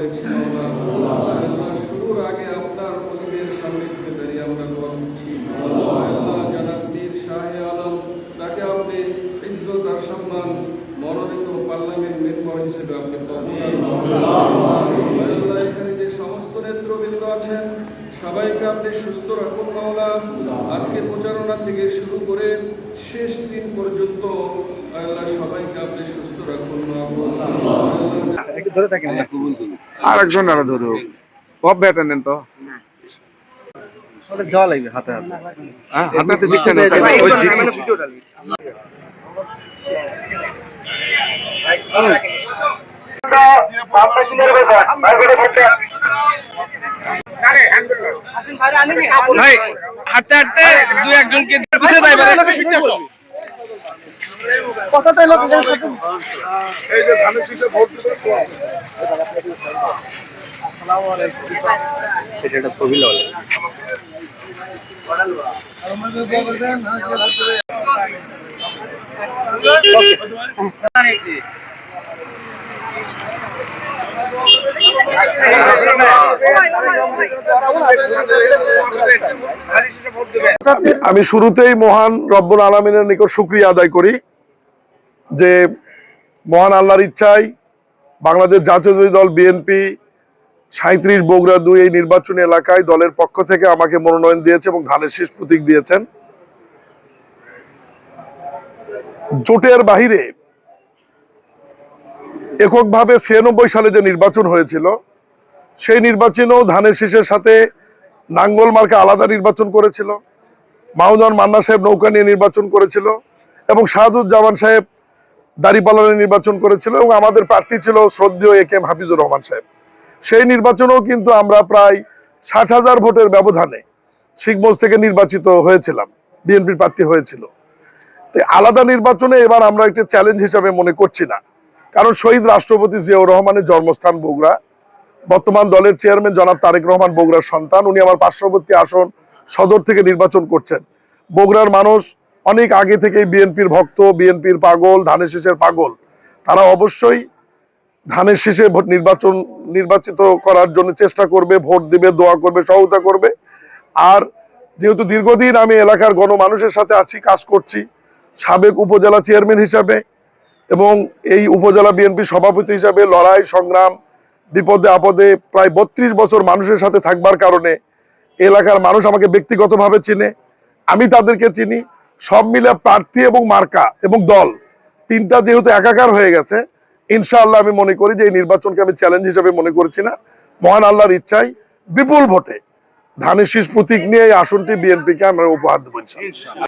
হয়েছে শুরুর আগে আপনার অলিদের সান্নিধ্যে দাঁড়িয়ে আমরা দোয়া করছি। আল্লাহ জনাব মীর শাহে আলম, তাকে আপনি ইজ্জত আর সম্মান মনোনীত পার্লামেন্ট মেম্বার হিসেবে আপনি এখানে যে সমস্ত নেতৃবৃন্দ আছেন সবাইকে আপনি সুস্থ রাখুন মাওলা। আজকে প্রচারণা থেকে শুরু করে শেষ দিন পর্যন্ত আল্লাহ সবাইকে আপনি সুস্থ রাখুন। আর একজন ধরো কব বেটা নেন তো যাওয়া লাগবে হাতে হাতে হাতে দিচ্ছেন হাঁটতে হাঁটতে দু একজনকে এই যে ধানের শীষে ভোট দিতে সেটা একটা ছবি ললে আমি শুরুতেই মহান রব্বুল আলামিনের নিকট শুকরিয়া আদায় করি যে মহান আল্লাহর ইচ্ছায় বাংলাদেশ জাতীয়তাবাদী দল বিএনপি ৩৭ বগুড়া ২ এই নির্বাচনী এলাকায় দলের পক্ষ থেকে আমাকে মনোনয়ন দিয়েছে এবং ধানের শীষ প্রতীক দিয়েছেন। জোটের বাহিরে এককভাবে ৯৬ সালে যে নির্বাচন হয়েছিল সেই নির্বাচনেও ধানের শীষের সাথে নাঙ্গল মার্কা আলাদা নির্বাচন করেছিল, মাহমুদুর মান্না সাহেব নৌকা নিয়ে নির্বাচন করেছিল এবং শাহাদুজ্জামান সাহেব দাঁড়িপাল্লা নির্বাচন করেছিল এবং আমাদের প্রার্থী ছিল শ্রদ্ধেয় এ.কে.এম. হাফিজুর রহমান সাহেব। সেই নির্বাচনেও কিন্তু আমরা প্রায় ৬০,০০০ ভোটের ব্যবধানে শিখগঞ্জ থেকে নির্বাচিত হয়েছিলাম, বিএনপির প্রার্থী হয়েছিল। তো আলাদা নির্বাচনে এবার আমরা একটা চ্যালেঞ্জ হিসাবে মনে করছি না, কারণ শহীদ রাষ্ট্রপতি জিয়াউর রহমানের জন্মস্থান বগুড়া, বর্তমান দলের চেয়ারম্যান জনাব তারেক রহমান বগুড়ার সন্তান, উনি আমার পার্শ্ববর্তী আসন সদর থেকে নির্বাচন করছেন। বগুড়ার মানুষ অনেক আগে থেকেই বিএনপির ভক্ত, বিএনপির পাগল, ধানের শীষের পাগল। তারা অবশ্যই ধানের শীষে নির্বাচিত করার জন্য চেষ্টা করবে, ভোট দিবে, দোয়া করবে, সহায়তা করবে। আর যেহেতু দীর্ঘদিন আমি এলাকার গণমানুষের সাথে আছি, কাজ করছি সাবেক উপজেলা চেয়ারম্যান হিসাবে এবং এই উপজেলা বিএনপি সভাপতি হিসাবে লড়াই সংগ্রাম বিপদে আপদে প্রায় ৩২ বছর মানুষের সাথে থাকবার কারণে এলাকার মানুষ আমাকে ব্যক্তিগতভাবে চিনে, আমি তাদেরকে চিনি। সব মিলে প্রার্থী এবং মার্কা এবং দল তিনটা যেহেতু একাকার হয়ে গেছে, ইনশাআল্লাহ আমি মনে করি যে এই নির্বাচনকে আমি চ্যালেঞ্জ হিসেবে মনে করছি না। মহান আল্লাহর ইচ্ছায় বিপুল ভোটে ধানের শীষ প্রতীক নিয়ে এই আসনটি বিএনপিকে আমরা উপহার দেবো ইনশাআল্লাহ।